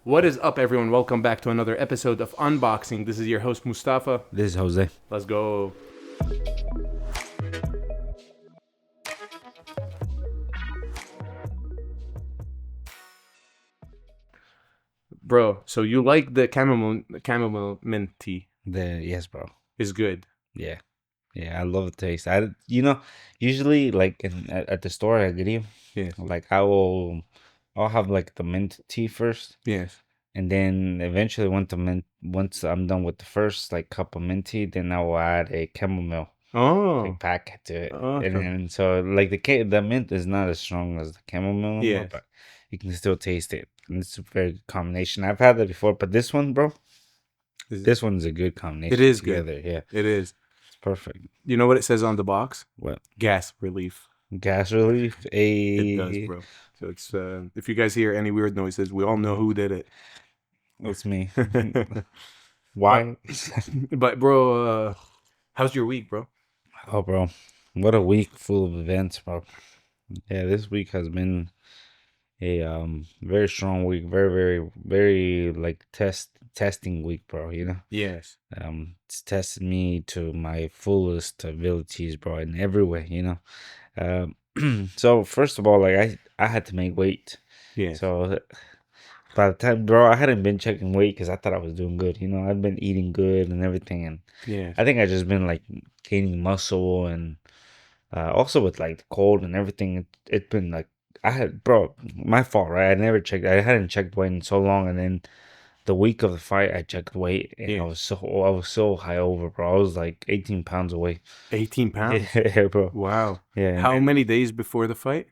What is up, everyone? Welcome back to another episode of Unboxing. This is your host, Moustapha. This is Jose. Let's go. Bro, so you like the chamomile mint tea? Yes, bro. Is good. Yeah, yeah. I love the taste. Usually like at the store at Grillo, Yes. like I'll have like the mint tea first, Yes. and then eventually once I'm done with the first like cup of mint tea, then I will add a chamomile Oh, like packet to it, and awesome. then so like the mint is not as strong as the chamomile no more, Yes. but you can still taste it. And it's a very good combination. I've had that before, but this one, bro, this one's a good It combination is good. together. Yeah, It is. it's perfect. You know what it says on the box? What? Gas relief. Gas relief? It does, A bro. So it's if you guys hear any weird noises, we all know who did it. It's me. but, Why? but bro, how's your week, bro? Oh, bro, what a week full of events, bro. Yeah, this week has been a very strong week, very like testing week, bro. Yes. It's tested me to my fullest abilities, bro, in every way. So first of all, like I had to make weight. Yes. So by the time, bro, I hadn't been checking weight because I thought I was doing good. I'd been eating good and everything, and Yes. I think I just been like gaining muscle, and also with like the cold and everything. It's been like bro, my fault, right? I hadn't checked weight in so long, and then the week of the fight, I checked weight, and Yeah. I was so high over, bro. I was like 18 pounds away. 18 pounds? Yeah, bro. Wow. Yeah, How many days before the fight?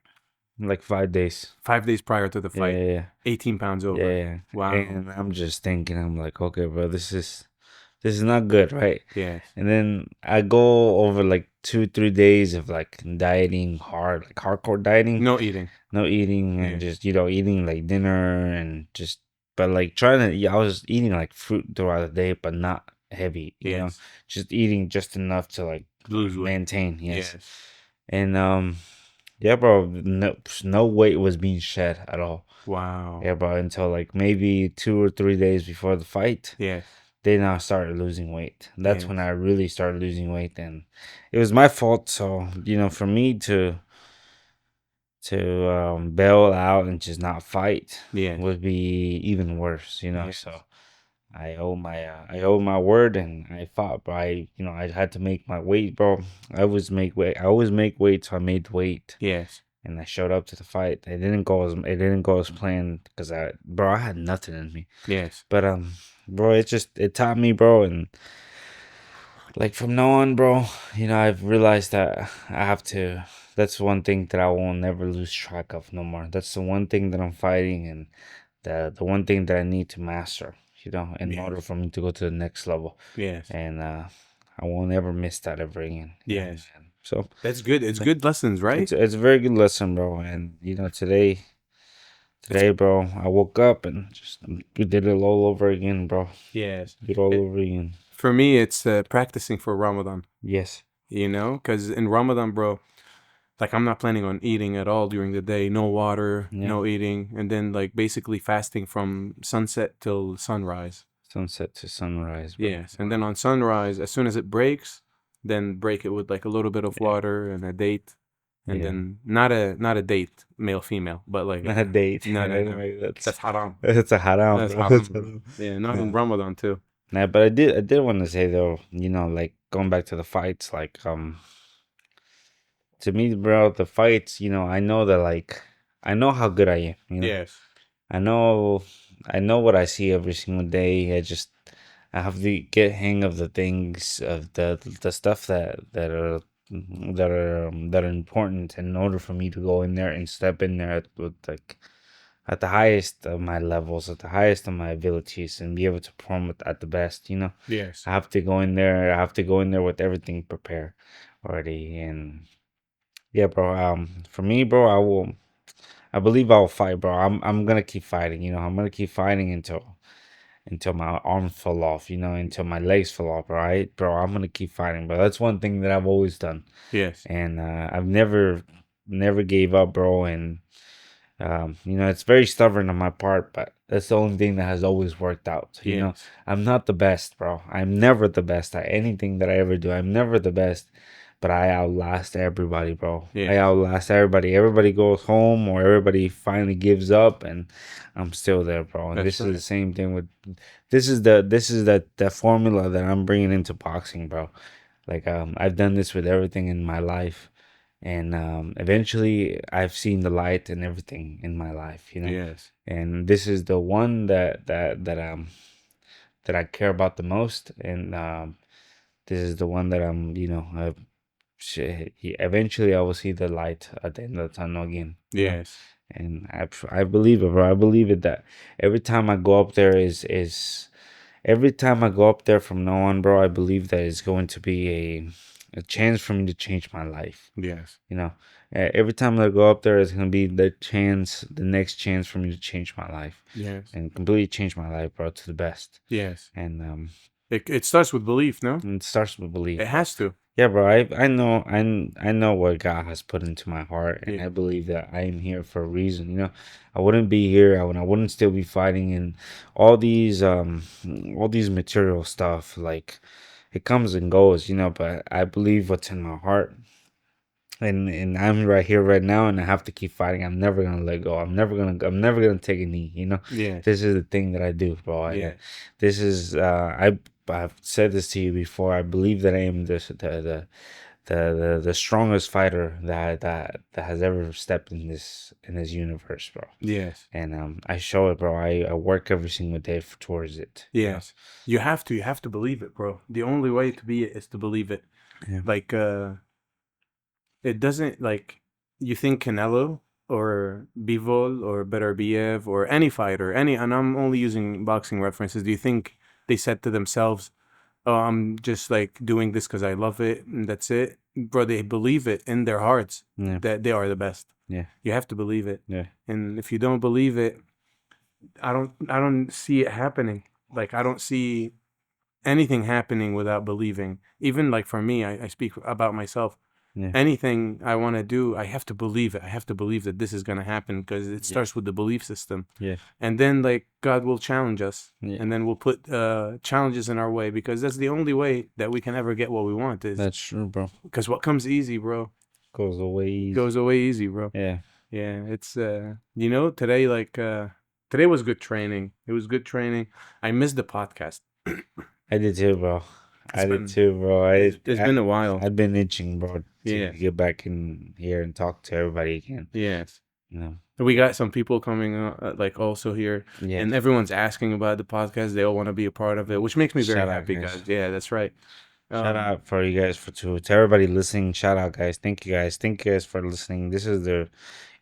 like 5 days. 5 days prior to the Yeah, fight. yeah, 18 pounds yeah, over. yeah. Wow. And I'm just thinking, I'm like, okay, bro, this is not good, right? Yes. And then I go over like 2-3 days of like dieting hard, like hardcore dieting. No eating. No eating, and Yeah. just eating like dinner, and just but like trying to, yeah, I was eating like fruit throughout the day, but not heavy, Yes. just eating just enough to like Lose weight. maintain. Yes. Yes. And yeah, bro, no weight was being shed at all. Wow. Yeah, bro, until like maybe 2 or 3 days before the fight. Yes. Then I started losing weight. That's when Yes. I really started losing weight, and it was my fault. So for me to bail out and just not fight Yes. would be even worse. Yes. So I owe my word, and I fought, but I had to make my weight, bro. I always make weight, so I made weight, Yes. and I showed up to the fight. It didn't go as planned because I had nothing in me. Yes. But bro, it taught me, bro, and like from now on, bro, I've realized that I have to. That's one thing that I will never lose track of no more. That's the one thing that I'm fighting, and the one thing that I need to master, in Yes. order for me to go to the next level. Yes. And I won't ever miss that ever again. Yes. Man. So That's good. It's good lessons, right? it's a very good lesson, bro. And today, bro, I woke up and just we did it all over again, bro. Yes. Did it all over again. For me, it's practicing for Ramadan, Yes. because in Ramadan, bro, like I'm not planning on eating at all during the day. No water, Yeah. no eating. And then like basically fasting from sunset till sunrise. Sunset to sunrise, bro. Yes. And then on sunrise, as soon as it breaks, then break it with like a little bit of water and a date. And Yeah. then not a date, male, female, but like Not a date. No, no, no. Anyway, That's haram. That's a haram, That's bro. haram, bro. Yeah, not in Yeah. Ramadan too. Nah, but I did want to say though, like going back to the fights, like to me, bro, the fights, I know that, like, I know how good I am. Yes. I know what I see every single day. I have to get hang of the things, of the stuff that are important in order for me to go in there and step in there with like at the highest of my levels, at the highest of my abilities, and be able to perform at the best. Yes. I have to go in there. I have to go in there with everything prepared already. And yeah, bro. For me, bro, I believe I'll fight, bro. I'm gonna keep fighting. I'm gonna keep fighting until my arms fall off. Until my legs fall off. Right, bro. I'm gonna keep fighting, bro. That's one thing that I've always done, Yes. and I've never gave up, bro. And It's very stubborn on my part, but that's the only thing that has always worked out. Yes. I'm not the best, bro. I'm never the best at anything that I ever do. I'm never the best, but I outlast everybody, bro. I Yes. outlast everybody. Everybody goes home or everybody finally gives up, and I'm still there, bro. And That's this is the right. same thing with this is the formula that I'm bringing into boxing, bro. Like I've done this with everything in my life, and eventually I've seen the light and everything in my life, Yes. and this is the one that I care about the most, and this is the one that eventually I will see the light at the end of the tunnel again. Yes. And I believe it, bro. I believe it that every time I go up there is every time I go up there from now on, bro, I believe that it's going to be a chance for me to change my life. Yes. Every time I go up there, it's gonna be the next chance for me to change my life Yes. and completely change my life, bro, to the best. Yes. And It starts with belief, no? it starts with It belief, bro. has to. Yeah, bro. I know what God has put into my heart, and Yeah. I believe that I am here for a reason. I wouldn't be here. I wouldn't still be fighting, and all these material stuff. Like it comes and goes, But I believe what's in my heart, and I'm right here right now, and I have to keep fighting. I'm never gonna let go. I'm never gonna take a knee. Yes. This is the thing that I do, bro. Yes. This is I've said this to you before. I believe that I am the strongest fighter that has ever stepped in this universe, bro. Yes. And I show it, bro. I work every single day towards it. Yes. You have to. You have to believe it, bro. The only way to be it is to believe it. Yeah. Like it doesn't like you think Canelo or Bivol or Beterbiev or any fighter, and I'm only using boxing references. Do you think they said to themselves, "Oh, I'm just like doing this because I love it, and that's it"? Bro, they believe it in their hearts Yeah. that they are the best. Yeah. You have to believe it, Yeah. and if you don't believe it, I don't see it happening. Like I don't see anything happening without believing. Even like for me, I speak about myself. Yeah. Anything I want to do, I have to believe it. I have to believe that this is going to happen because it Yeah. starts with the belief system. Yeah. And then like God will challenge us. Yeah. And then we'll put challenges in our way because that's the only way that we can ever get what we want is That's true, bro. because what comes easy, bro, Goes away easy. goes away easy, bro. Yeah. Yeah, it's today today was good training. It was good training. I missed the podcast. I did too, bro. I did been- too, bro. It's been a while. I've been itching, bro, to Yeah. get back in here and talk to everybody again. Yes. You know. We got some people coming like also here, Yeah. and everyone's asking about the podcast. They all want to be a part of it, which makes me very Shout out, happy, guys. guys. Yeah, that's right. Shout out for you guys to everybody listening. Shout out, guys. Thank you guys. Thank you guys for listening. This is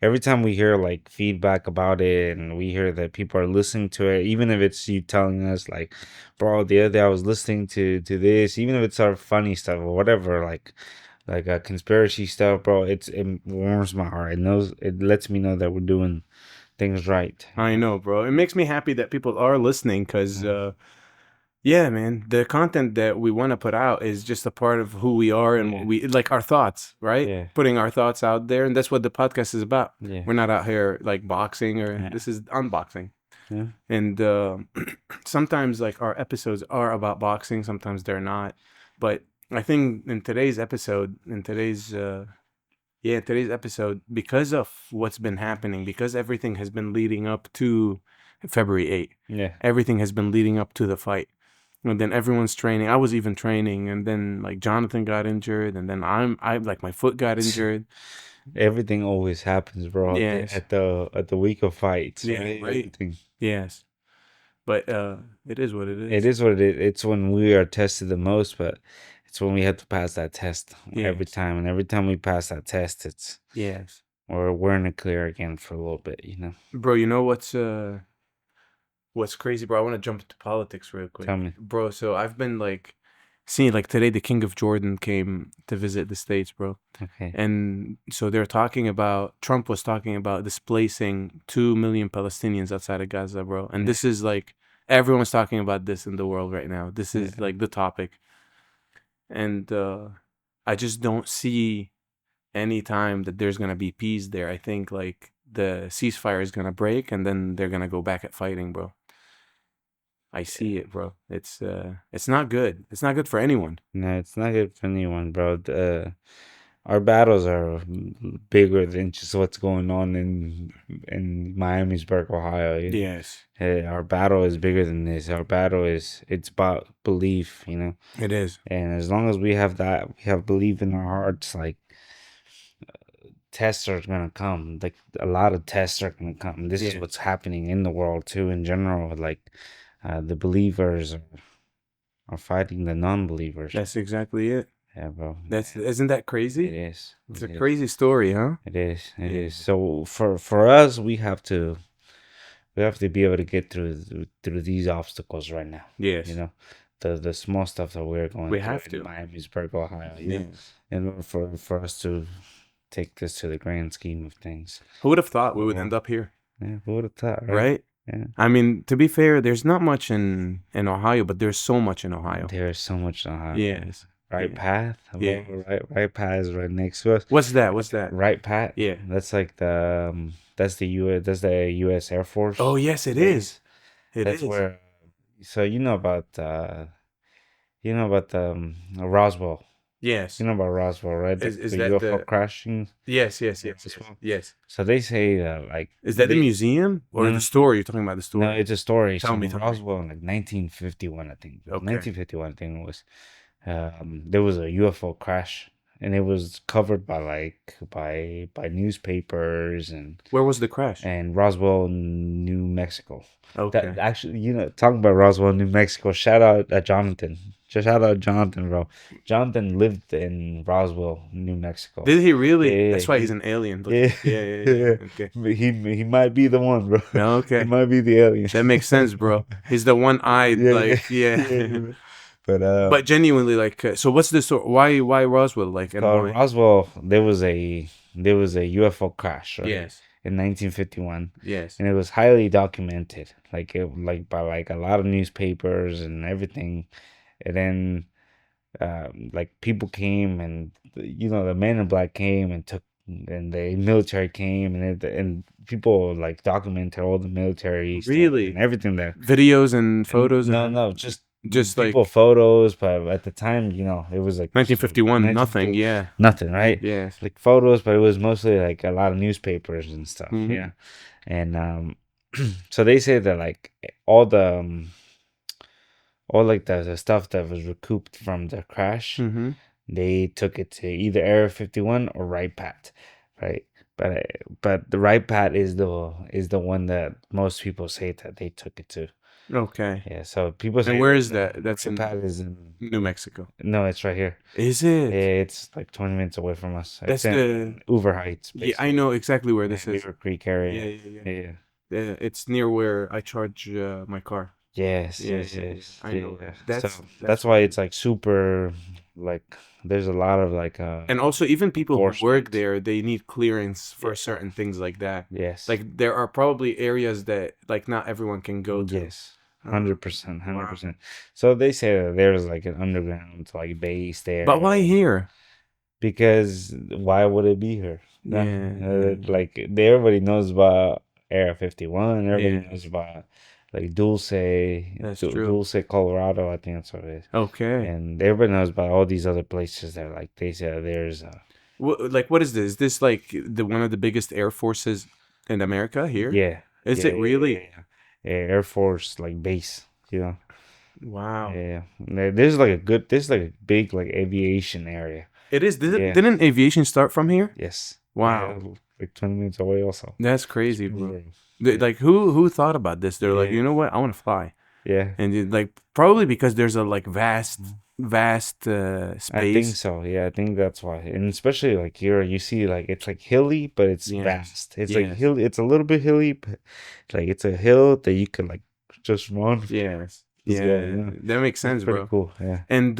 every time we hear like feedback about it and we hear that people are listening to it, even if it's you telling us like, bro, the other day I was listening to this, even if it's our funny stuff or whatever, like conspiracy stuff, bro, it warms my heart. It lets me know that we're doing things right. I know, bro. It makes me happy that people are listening because, yeah, man, the content that we want to put out is just a part of who we are and what we like our thoughts, right? Yeah. Putting our thoughts out there, and that's what the podcast is about. Yeah. We're not out here like boxing or Yeah. this is unboxing. Yeah. And sometimes like our episodes are about boxing, sometimes they're not. But I think in today's episode, today's episode, because of what's been happening, because everything has been leading up to February 8th. Yeah. Everything has been leading up to the fight. And then everyone's training. I was even training, and then like Jonathan got injured, and then I like my foot got injured. Everything always happens, bro. Yes. At the week of fights. Yeah, right? right. Everything. Yes. But it is what it is. It is what it is. It's when we are tested the most, but it's when we have to pass that test every Yes. time. And every time we pass that test, it's Yes. or we're in the clear again for a little bit, Bro, you know what's crazy, bro? I want to jump into politics real quick. Tell me. Bro, so I've been like seeing like today the King of Jordan came to visit the States, bro. Okay. And so Trump was talking about displacing 2 million Palestinians outside of Gaza, bro. And this is like everyone's talking about this in the world right now. This is like the topic. And I just don't see any time that there's going to be peace there. I think like the ceasefire is gonna break, and then they're gonna go back at fighting, bro. I see it, bro. It's not good. It's not good for anyone. No, it's not good for anyone, bro. Our battles are bigger than just what's going on in Miamisburg, Ohio. Yes, Our battle is bigger than this. Our battle is it's about belief, you know. it is. And as long as we have that, we have belief in our hearts. Like tests are gonna come. Like a lot of tests are gonna come. This is Yeah. what's happening in the world too, in general. Like the believers are fighting the non-believers. That's exactly it. Yeah, bro. Isn't that It crazy? is. It's It a is. crazy story, huh? It is. It Yeah. is. So for us, we have to be able to get through these obstacles right now. Yes. You know, the small stuff that we're going We through have in to. Miamisburg, Ohio. Yeah. In order for us to take this to the grand scheme of things. Who would have thought we would end up here? Yeah, who would have thought, right? Right? Yeah. I mean, to be fair, there's not much in Ohio, but there's so much in Ohio. There's so much in Ohio. Yes. Right Yeah. path. Yeah. Right path is right next to us. What's that? What's that? Right path. Yeah. That's like that's the U.S. Air Force. Oh, yes, it base. is. That's where. So you know about Roswell. Yes. You know about Roswell, right? Is the that UFO the crashing. Yes, yes, Yeah, yes, yes, Roswell. yes. So they say that like Is that the museum or No, the story? You're talking about the story? No, it's a story. Tell So me, in tell me. Roswell in like 1951, I think. Okay. 1951, I think it was. There was a UFO crash, and it was covered by newspapers Where was the crash? and Roswell, New Mexico. Okay. That actually, talking about Roswell, New Mexico. Shout out Jonathan. Just shout out Jonathan, bro. Jonathan lived in Roswell, New Mexico. Did he really? Yeah, That's why he's an alien. Yeah, Yeah. Okay. But he might be the one, bro. Okay. He might be the alien. That makes sense, bro. He's the one-eyed, yeah. But genuinely, like, so what's the story? Why Roswell? Like, and why? Roswell, there was a UFO crash, right? Yes. In 1951. Yes. And it was highly documented, by like a lot of newspapers and everything. And then, like people came and the men in black came and and the military came and people like documented all the military stuff Really? and everything there. Videos and photos? No, just like photos, but at the time, it was like 1951, nothing. Yeah. nothing, right? Yes. Like photos, but it was mostly like a lot of newspapers and stuff. Mhm. Yeah, and so they say that like all the stuff that was recouped from the crash, Mm-hmm. they took it to either Area 51 or Right Pat, right? But the Right Pat is the one that most people say that they took it to. Okay. Yeah, so people say. And where is that? That's Right in Pat is in. New Mexico. No, it's right here. Is it? It's like 20 minutes away from us. That's It's in Hoover Heights. Yeah, I know exactly where this Yeah, is. Beaver Creek area. Yeah. Yeah. It's near where I charge my car. Yes. Yeah, Yes. yeah, Yes. I know. Yeah. That's That's why it's like super. Like there's a lot of like. And also, even people who work enforcement. there, they need clearance for certain things like that. Yes. Like there are probably areas that like not everyone can go to. Yes. 100%. 100%. So they say that there's like an underground like base there. But why here? Because why would it be here? Yeah. Like everybody knows about Area 51. Everybody Yeah. knows about like Dulce. That's true. Dulce, Colorado. I think that's what it is. Okay. And everybody knows about all these other places that like they say there's. What is this? Is this like one of the biggest air forces in America here? Yeah. Is it really? Yeah. Air Force like base. Wow. Yeah. There's like a big like aviation area. It is. Didn't aviation start from here? Yes. Wow. Yeah, like 20 minutes away also. That's crazy, bro. Yeah. Like who thought about this? They're like, Yeah. you know what? I want to fly. Yeah. And like probably because there's a like vast space. I think so. Yeah, I think that's why. And especially like here, you see like it's like hilly, but it's Yes. vast. It's Yes. like hilly. It's a little bit hilly, but like it's a hill that you could like just run. Yes. Just Yeah. go, you know? That makes sense, It's pretty bro. cool. Yeah. And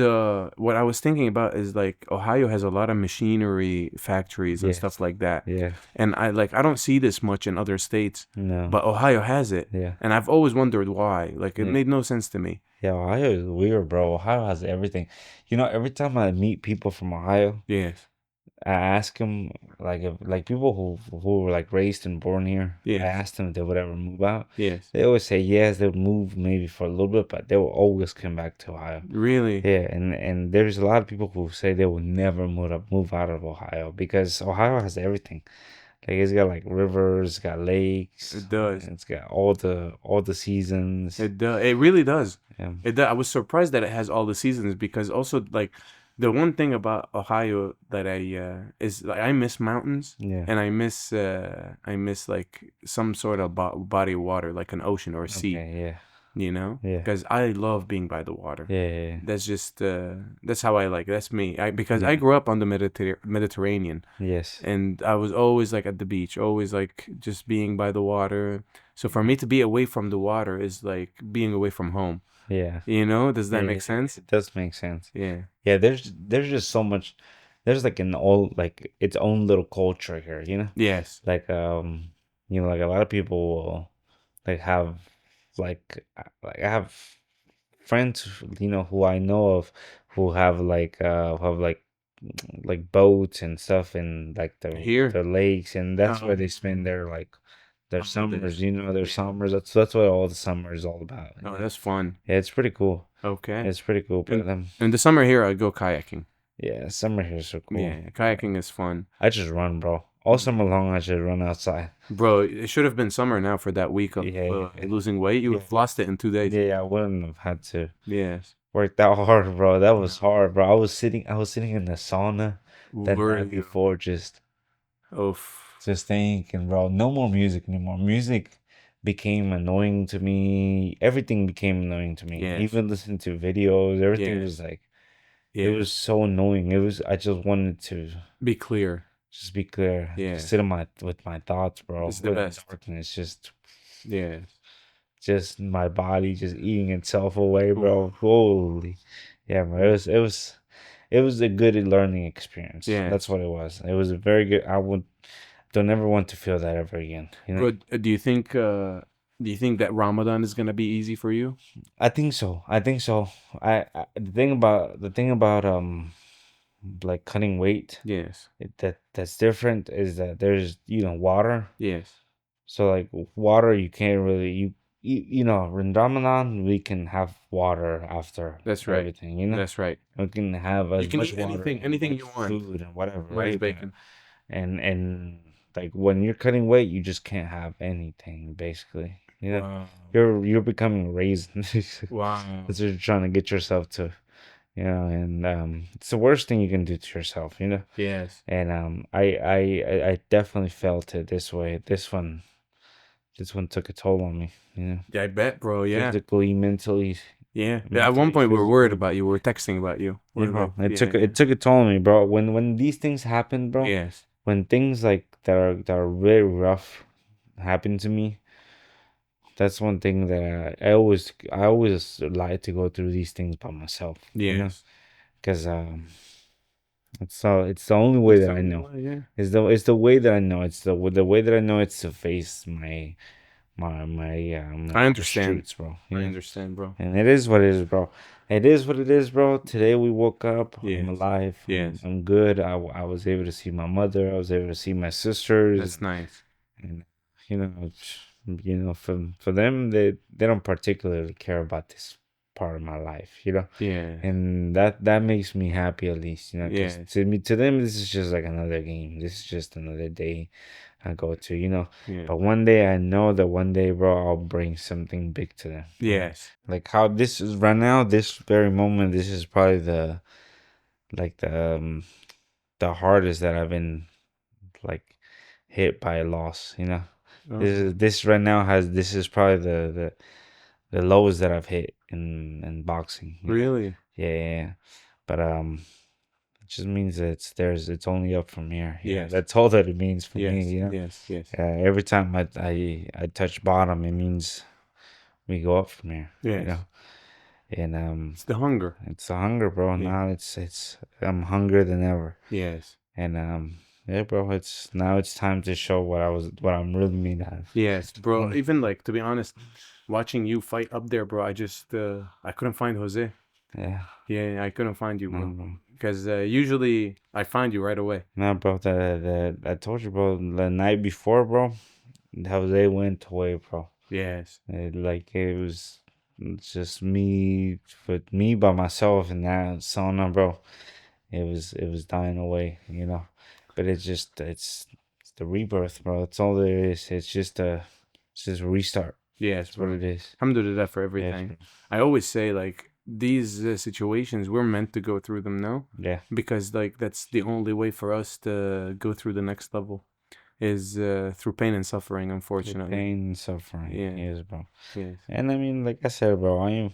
what I was thinking about is like Ohio has a lot of machinery factories and Yes. stuff like that. Yeah. And I don't see this much in other states, No. but Ohio has it. Yeah. And I've always wondered why. Like it Yeah. made no sense to me. Yeah. Ohio is weird, bro. Ohio has everything. Every time I meet people from Ohio, Yes. I ask them like if like people who were like raised and born here. I Yes. asked them if they would ever move out. Yes. They always say yes, they would move maybe for a little bit, but they will always come back to Ohio. Really? Yeah, and there's a lot of people who say they will never move out of Ohio because Ohio has everything. Like it's got like rivers, it's got lakes, It does. it's got all the seasons. It does. It really does. Yeah, It does. I was surprised that it has all the seasons because also like the one thing about Ohio that I is like I miss mountains yeah. and I miss like some sort of body of water like an ocean or a sea, Okay, yeah, you know? yeah, Because I love being by the water. yeah, yeah, That's just that's how I like. That's me. Because yeah. I grew up on the Mediterranean Yes, and I was always like at the beach, always like just being by the water. So for me to be away from the water is like being away from home. yeah, You know, does yeah, that yeah. make sense? It does make sense. Yeah. Yeah, there's just so much. There's like an all like its own little culture here, you know. Yes. Like like a lot of people will like have like I have friends who I know of who have like boats and stuff in like Here. the lakes, and that's where they spend Um, their summers, holidays. their Yeah. summers. That's what all the summer is all about. Oh, that's fun. Yeah, it's pretty cool. Okay. It's pretty cool. But In the summer here, I go kayaking. yeah, summer here is so cool. Yeah, kayaking is fun. I just run, bro. All summer long, I just run outside. Bro, it should have been summer now for that week of Yeah, yeah, losing weight. You would yeah. have lost it in 2 days. Yeah, I wouldn't have had to Yes. work that hard, bro. That was hard, bro. I was sitting in the sauna that Were night you? before, Oof. just thinking, bro. No more music anymore. Music became annoying to me. Everything became annoying to me. Yes. Even listening to videos, everything was Yes. like it was Yes. so annoying. It was I just wanted to Be clear. just be clear, Yeah. just sit in my with my thoughts, bro. It's the With best. darkness, Yes. just my body just eating itself away, Oof. bro. Holy, yeah, bro. It was a good learning experience. That's Yes. what it was. It was a very good. I would don't ever want to feel that ever again. You know. Bro, do you think that Ramadan is gonna be easy for you? I think so. I think so. The thing about like cutting weight, Yes. that's different is that there's water. Yes. So like water, you can't really in Ramadan we can have water after That's right. everything. You know, That's right. we can have You as can much eat water anything, and anything much you want. food and whatever, Minus right? bacon. And like when you're cutting weight, you just can't have anything basically. You know, Wow. you're becoming a raisin. That's Wow. what you're trying to get yourself to. And it's the worst thing you can do to yourself. Yes. And I definitely felt it this way. This one took a toll on me, Yeah, I bet, bro. Yeah. physically, mentally, Yeah. At one point, we were worried physically. about you. We were texting about you. Yeah, We're like, bro. yeah. It took a toll on me, bro. When these things happen, bro, Yes. when things like that are very rough happen to me, that's one thing that I always like to go through these things by myself, Yes. because it's the only way It's that the I only know. way, yeah. It's the way that I know. It's the way that I know it's to face I the understand. streets, bro. I understand, bro. And it is what it is, bro. It is what it is, bro. Today we woke up. I'm Yes. alive. Yes. I'm good. I was able to see my mother. I was able to see my sisters. That's nice. And for them, they don't particularly care about this part of my life, Yeah. and that makes me happy at least, because Yes. to them this is just like another game. This is just another day I go to, Yeah. but one day I know that one day, bro, I'll bring something big to them. Yes. Like how this is right now, this very moment, this is probably the like the hardest that I've been like hit by a loss. Oh, This right now this is probably the lowest that I've hit in boxing. really? Yeah, yeah, yeah. But it just means that it's only up from here. Yeah, Yes. that's all that it means for me. Yes. Yes. Yes. Every time I touch bottom, it means we go up from here. Yes. And It's the hunger. it's a hunger, bro. Yeah. Now I'm hungrier than ever. Yes. And yeah, bro. It's time to show what I'm really made out of. Yes, bro. Mm. Even like to be honest, watching you fight up there, bro, I couldn't find Jose. Yeah. Yeah, I couldn't find you, bro. No, bro. because usually I find you right away. No, bro. I told you, bro. The night before, bro, Jose went away, bro. Yes, Like it was just me with me by myself in that sauna, bro. It was dying away, you know. But it's the rebirth, bro. That's all there is. It's just a restart. yes, That's what bro. it is. Alhamdulillah for Yes, everything. bro. I always say like these situations we're meant to go through them now, Yeah. because like that's the only way for us to go through the next level is through pain and suffering. The Unfortunately, pain and suffering. yeah, Yes, bro. yes, And I mean, like I said, bro,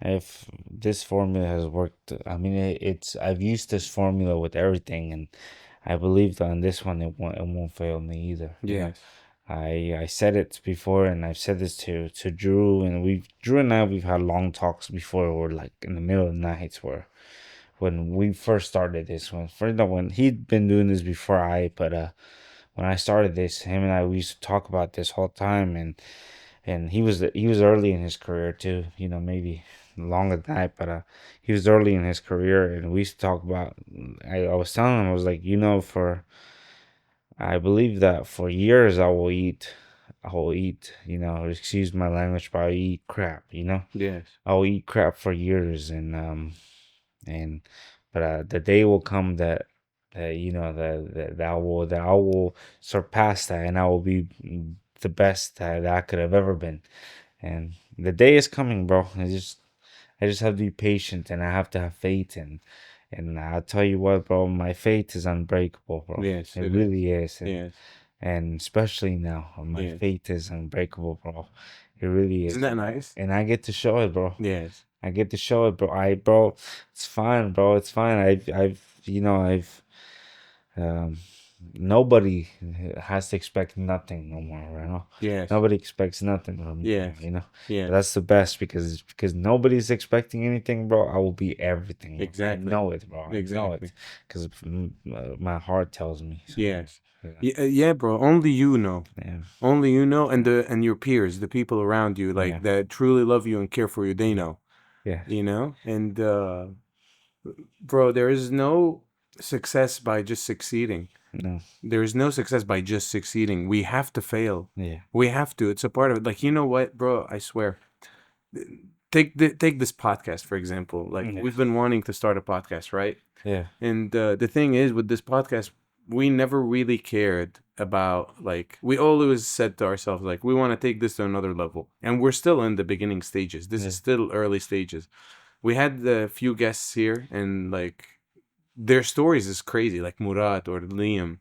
if this formula has worked, I mean, I've used this formula with everything, and I believe that on this one it won't fail me either. You know, yes, I said it before, and I've said this to Drew, and Drew and I we've had long talks before. We're like in the middle of the nights where when we first started this one, first no, when he'd been doing this before but when I started this, him and I we used to talk about this whole time, and he was early in his career too. You know, maybe longer than that, but he was early in his career, and we used to talk about. I was telling him, I was like, for I believe that for years I will eat. You know, excuse my language, but I eat crap. You know, yes, I'll eat crap for years, and but the day will come that I will surpass that, and I will be the best that I could have ever been. And the day is coming, bro. I just have to be patient, and I have to have faith, and I'll tell you what, bro, my faith is unbreakable, bro. yes. It It is. really is, and Yes, and especially now, my yes. faith is unbreakable, bro. It really Isn't is, that nice? and I get to show it, bro. Yes, I get to show it, bro. Bro, it's fine, bro. It's fine. Um, nobody has to expect nothing no more, you know. yes, Nobody expects nothing from me, yes, you know. But yes. that's the best because nobody's expecting anything, bro. I will be everything, bro. I Exactly, know it, bro. I know exactly. it because my heart tells me. So Yes. yeah, Yeah, yeah, bro. Only you know. yeah, Only you know, and your peers, the people around you, like yeah, that truly love you and care for you, they know. yeah. You know? And bro, there is no success by just succeeding. No, There is no success by just succeeding. We have to fail. yeah, We have to. It's a part of it. Like, you know what, bro? I swear. Take this podcast for example. Like yeah, we've been wanting to start a podcast, right? yeah, And the thing is, with this podcast, we never really cared about, like, we always said to ourselves, like, we want to take this to another level. And we're still in the beginning stages. This yeah, is still early stages. We had a few guests here, and like their stories is crazy, like Murat or Liam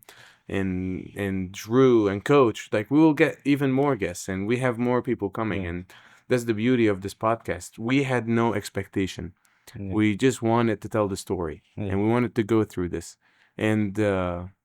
and Drew and Coach. Like we will get even more guests, and we have more people coming, yeah, and that's the beauty of this podcast. We had no expectation. yeah, We just wanted to tell the story, yeah, and we wanted to go through this. And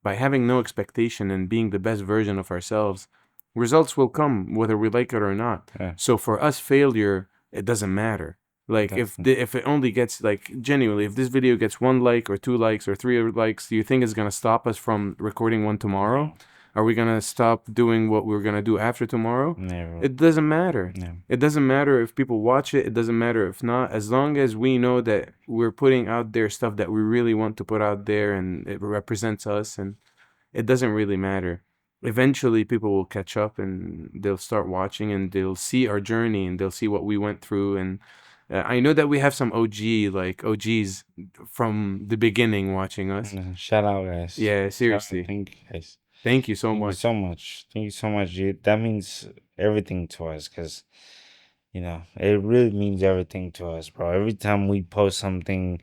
by having no expectation and being the best version of ourselves, results will come whether we like it or not. yeah. So for us, failure, it doesn't matter. Like Definitely. if it only gets, like, genuinely, if this video gets 1 like or 2 likes or 3 likes, do you think it's gonna stop us from recording one tomorrow? No, Are we gonna stop doing what we're gonna do after tomorrow? never. It doesn't matter. Yeah, It doesn't matter if people watch it. It doesn't matter if not. As long as we know that we're putting out there stuff that we really want to put out there and it represents us, and it doesn't really matter. Eventually, people will catch up and they'll start watching and they'll see our journey and they'll see what we went through. And I know that we have some OGs from the beginning watching us. shout out, guys. Yeah, Shout out. seriously. Thank you, guys. Thank you so Thank you much. so much. Thank you so much, dude. That means everything to us because, it really means everything to us, bro. Every time we post something,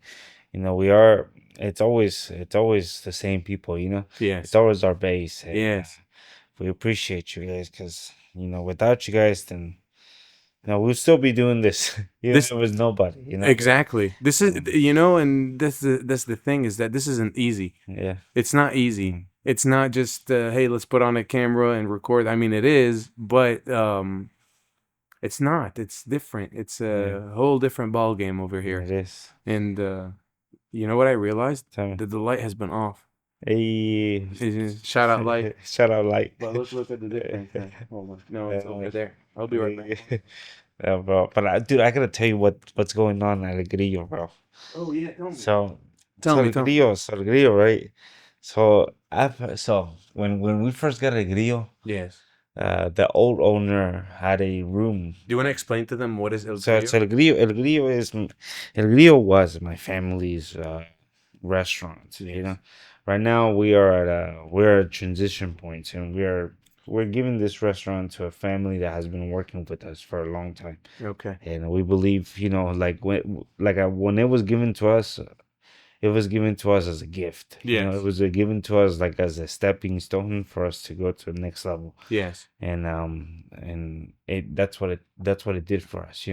it's always the same people, It's Yes. always our base. And Yes. we appreciate you guys because, without you guys, then, we'll still be doing this, even if This it was nobody. Exactly. This is, Um, and that's the thing, is that this isn't easy. yeah. It's not easy. Mm, It's not just hey, let's put on a camera and record. I mean, it is, but it's not. It's different. It's yeah. a whole different ball game over here. It is. And you know what I realized? Tell me. That the light has been off. Hey. Shout out light. Shout out, light. But look at the difference. Hold on. No, it's over Like, there. I'll be right back. yeah, bro. But dude, I gotta tell you what's going on at the Grillo, bro. Oh yeah, tell me. So Tell me, tell me. So el Grillo, right? So when we first got a Grillo, Yes. the old owner had a room. Do you want to explain to them what is El So Grillo? El Grillo was my family's restaurant. You know, Yes. right now we're at transition points, and we're giving this restaurant to a family that has been working with us for a long time, Okay. and we believe, when it was given to us, it was given to us as a gift. It Yes. was given to us like as a stepping stone for us to go to the next level, Yes. and that's what it did for us.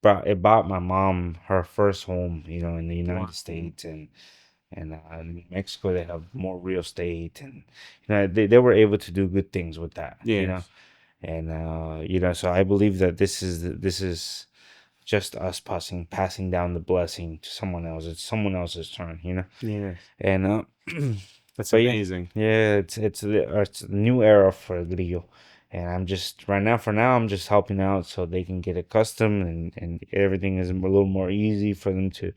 It bought my mom her first home, in the Wow. United States, and in Mexico they have more real estate, and they were able to do good things with that, Yes. and so I believe that this is just us passing down the blessing to someone else. It's someone else's turn, Yes. and That's but yeah, amazing. yeah, it's a new era for Grillo, and I'm just right now for now I'm just helping out so they can get accustomed, and everything is a little more easy for them to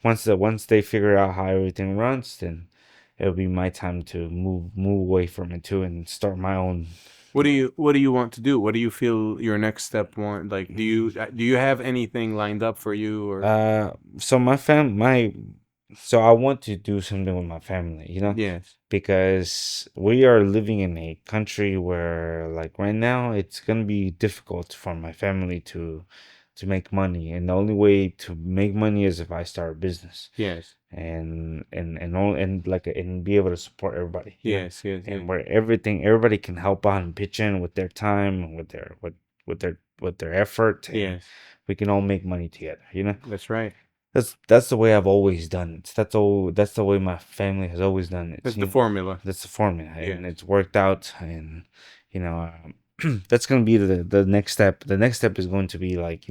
once they figure out how everything runs, then it'll be my time to move away from it too and start my own. What do you want to do? What do you feel your next step want? Like, do you have anything lined up for you or? Uh, so my fam, my, so I want to do something with my family, Yes. because we are living in a country where, like right now, it's gonna be difficult for my family to make money, and the only way to make money is if I start a business, Yes. and be able to support everybody, Yes. Yes. Yes. and where everybody can help out and pitch in with their time and with their effort, and Yes. we can all make money together. That's right. That's the way I've always done it. That's the way my family has always done it. That's the formula. That's the formula, and Yes. it's worked out. And you know, that's gonna be the next step. The next step is going to be like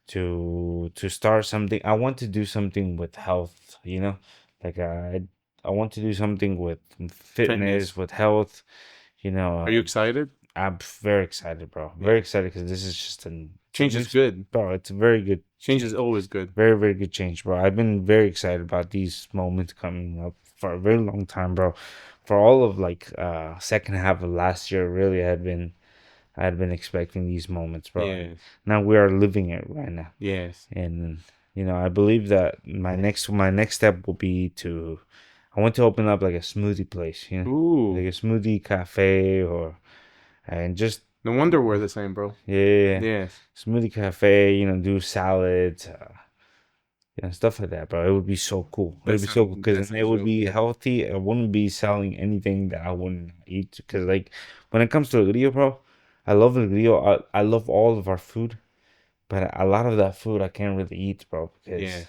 to start something. I want to do something with health. Like I want to do something with fitness, Fitness. with health. Are you excited? I'm very excited, bro. Very Yes. excited because this is just it's a Change new, is good. bro. It's a very good Change is change. always good. Very, very good change, bro. I've been very excited about these moments coming up for a very long time, bro. For all of like second half of last year, really, I had been expecting these moments, bro. And Yes. now we are living it right now. Yes. And I believe that my next step will be I want to open up like a smoothie place, like Ooh. a smoothie cafe, or and just No wonder we're the same, bro. yeah, Yes. smoothie cafe, do salads, stuff like that, bro. It would be so cool. It would be so cool because That then it sounds would real be good. healthy. I wouldn't be selling anything that I wouldn't eat. Because like when it comes to El Grillo, bro, I love El Grillo. I love all of our food, but a lot of that food I can't really eat, bro. Because Yes.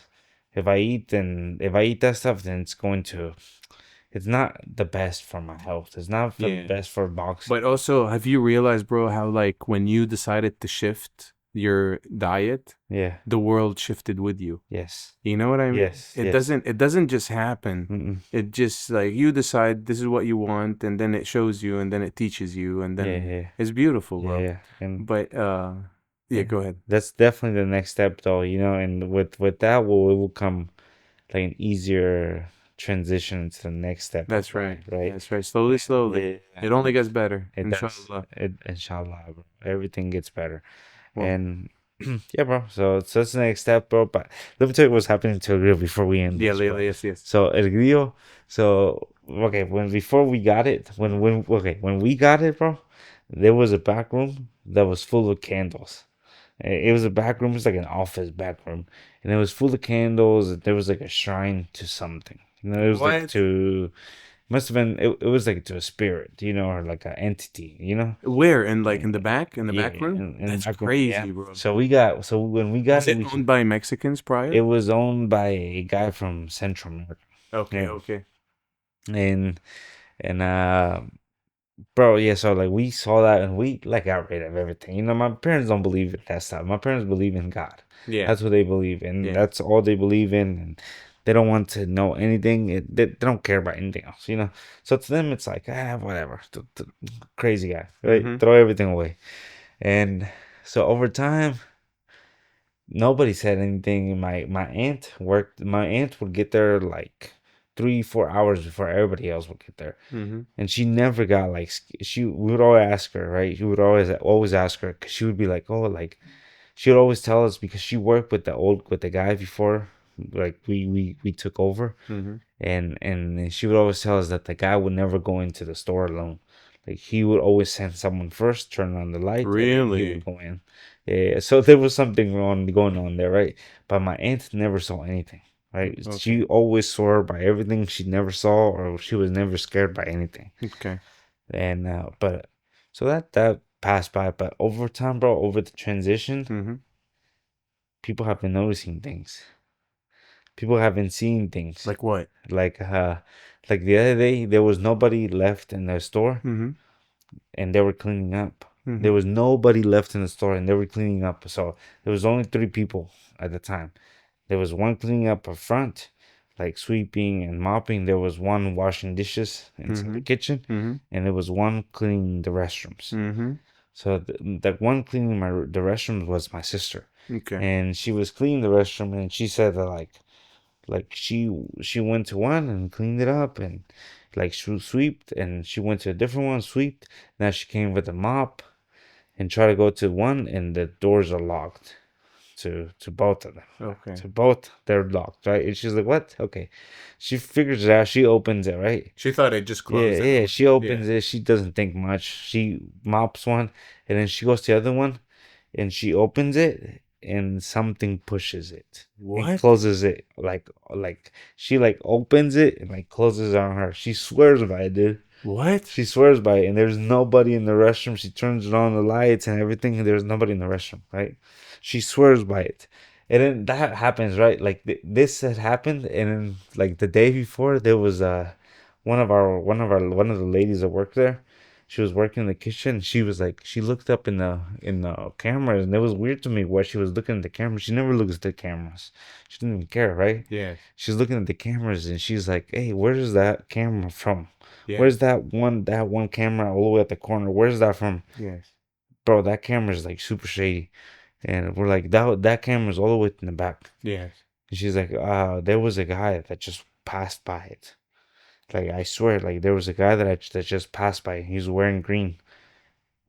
if I eat that stuff, then it's not the best for my health. It's not the Yeah. best for boxing. But also, have you realized, bro, how like when you decided to shift your diet, Yeah. the world shifted with you. Yes. You know what I mean? Yes. It Yes. doesn't it doesn't just happen. Mm-mm. It just like you decide this is what you want and then it shows you and then it teaches you and Yeah. then Yeah. it's beautiful, Yeah. bro. Yeah. And But yeah, yeah, go ahead. that's definitely the next step, though. And with that will come like an easier transition to the next step of That's right. life, right? That's right. Slowly, slowly. Yeah, It only gets better, it does. inshallah. Inshallah, bro. Everything gets better, Well, and yeah, bro. So that's the next step, bro. But let me tell you what's happening to El Grillo before we end yeah, this, Layla, bro. yes, yes. So El Grillo, so okay, before we got it, when we got it, bro, there was a back room that was full of candles. It was a back room. It was like an office back room, and it was full of candles. And there was like a shrine to something. It was like What? must have been. It was like to a spirit, or like an entity, Where? In like Yeah, in the back? In the yeah, back room? in the That's back room. Yeah. crazy, bro. So when we got Was it, it owned by Mexicans it prior? was owned by a guy from Central America. Okay, Yeah, okay. and bro, yeah, so like we saw that and we like got rid of everything. My parents don't believe in that stuff. My parents believe in God. Yeah, That's what they believe in. yeah. That's all they believe in, and they don't want to know anything. They don't care about anything else. So to them, it's like whatever. Crazy guy, right? Mm-hmm. Throw everything away. And so over time, Nobody said anything. My aunt worked. My aunt would get there like 3 4 hours before everybody else would get there, Mm-hmm. and she never got like she. We would always ask her, right? She would always ask her because she would be like, oh, like she would always tell us because she worked with the guy before, like we took over, Mm-hmm. and she would always tell us that the guy would never go into the store alone. Like he would always send someone first, turn on the light, and then he would Really? go in. Yeah, so there was something wrong going on there, right? But my aunt never saw anything, right? Okay. She always swore by everything she never saw, or she was never scared by anything. Okay. And but so that passed by. But over time, bro, over the transition, Mm-hmm. people have been noticing things. People have been seeing things. Like what? Like like the other day there was nobody left in the store Mm-hmm. and they were cleaning up. Mm-hmm. There was nobody left in the store and they were cleaning up. So there was only three people at the time. There was one cleaning up up front, like sweeping and mopping. There was one washing dishes inside Mm-hmm. the kitchen, Mm-hmm. and there was one cleaning the restrooms. Mm-hmm. So the one cleaning the restrooms was my sister, Okay. and she was cleaning the restroom, and she said that like she went to one and cleaned it up and like she sweeped, and she went to a different one, sweeped. Now she came with a mop and tried to go to one, and the doors are locked to both of them. Okay. To both, they're locked, right? And she's like, "What?" Okay, she figures it out. She opens it, right? She thought it just Yeah, closed yeah. anyway. She Yeah. opens it. She doesn't think much. She mops one, and then she goes to the other one, and she opens it, and something pushes it and What? closes it. Like she like opens it and like closes it on her. She swears by it, dude. What? She swears by it, and there's nobody in the restroom. She turns on the lights and everything, and there's nobody in the restroom, right? She swears by it. And then that happens, right? Like this had happened, and then like the day before, there was one of the ladies that worked there. She was working in the kitchen. She was like, she looked up in the cameras, and it was weird to me why she was looking at the cameras. She never looks at the cameras. She didn't even care, right? Yes. She's looking at the cameras, and she's like, "Hey, where's that camera from? Yes. Where's that one camera all the way at the corner? Where's that from?" Yes. Bro, that camera is like super shady. And we're like, that camera's all the way in the back. Yes. And she's like, there was a guy that just passed by it. Like, I swear, like, there was a guy that just passed by. He was wearing green.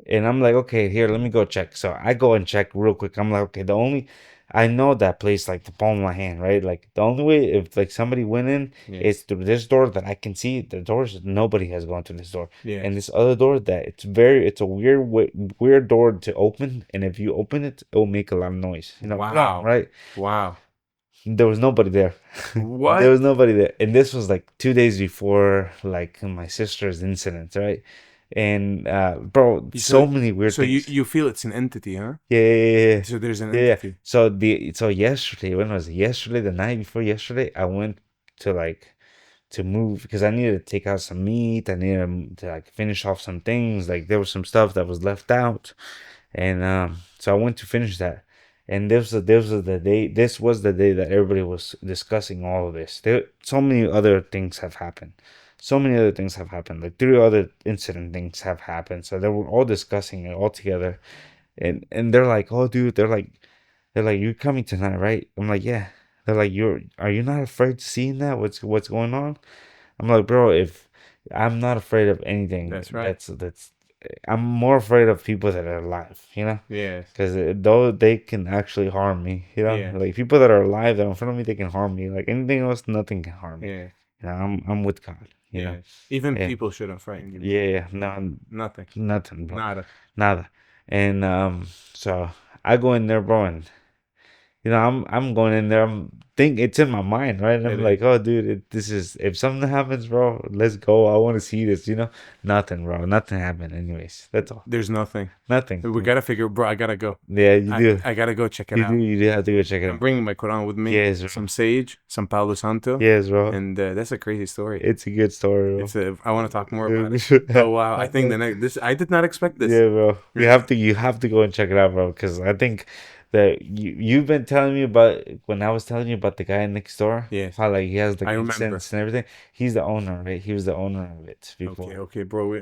And I'm like, okay, here, let me go check. So I go and check real quick. I'm like, okay, I know that place like the palm of my hand, right? Like, the only way if like somebody went in Yes. is through this door that I can see. The doors, nobody has gone through this door. Yes. And this other door that it's a weird door to open. And if you open it, it will make a lot of noise. You know, blah, Wow. right? Wow. There was nobody there. There What? was nobody there. And this was like 2 days before like my sister's incident, right? And bro, so So many weird so you things. you feel it's an entity, huh? Yeah, yeah, yeah, So there's an yeah, yeah. entity. So yesterday, when was it? Yesterday, the night before yesterday, I went to like to move because I needed to take out some meat. I needed to like finish off some things. Like there was some stuff that was left out, and so I went to finish that. And this was the day that everybody was discussing all of this. There so many other things have happened. So many other things have happened. Like three other incident things have happened. So they were all discussing it all together. And they're like, "Oh dude," they're like, "You're coming tonight, right?" I'm like, "Yeah." They're like, Are you not afraid to seeing that? What's going on?" I'm like, "Bro, if I'm not afraid of anything, That's right. that's I'm more afraid of people that are alive, you know? Yes. Because though they can actually harm me, you know, Yes. like people that are alive that are in front of me, they can harm me. Like anything else, nothing can harm me. Yes. You know, I'm with God. You know, Yes. Even and people shouldn't frighten you, bro. yeah, yeah, no, Nothing. nothing, bro, Nada. nada. And so I go in there, bro, and you know, I'm going in there. I'm think it's in my mind, right? And I'm It like, is. oh, dude, this is if something happens, bro, let's go. I want to see this. You know, nothing, bro. Nothing happened. Anyways, that's all. There's nothing. Nothing. We gotta figure, bro. I gotta go. Yeah, you do. I gotta go check it out. You do have to go check it I'm out. bringing my Quran with me. Yes, bro. Some sage, some Palo Santo, Yes, bro. and that's a crazy story. It's a good story, bro. It's a. I want to talk more about We it. should So wow, I think the next. This I did not expect this. Yeah, bro. You have to go and check it out, bro. Because I think that you've been telling me about when I was telling you about the guy next door. Yes. How like he has like I remember. incense and everything. He's the owner, right? He was the owner of it before. Okay, bro.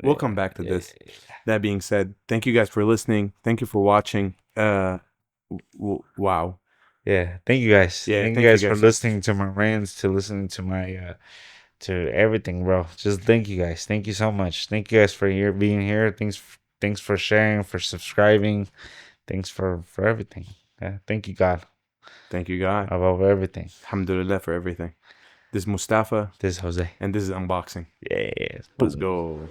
We'll come back to Yeah, this. That being said, thank you guys for listening. Thank you for watching. Wow. Yeah, thank you guys. Yeah, Thank you thank you guys for guys. listening to my rants, to listening to my to everything, bro. Just thank you guys. Thank you so much. Thank you guys for being here. Thanks for sharing, for subscribing. Thanks for everything. Thank you, God, Thank you, God. above everything. Alhamdulillah for everything. This is Mustafa, This is Jose. and this is Unboxing. Yeah. Let's Boom. go.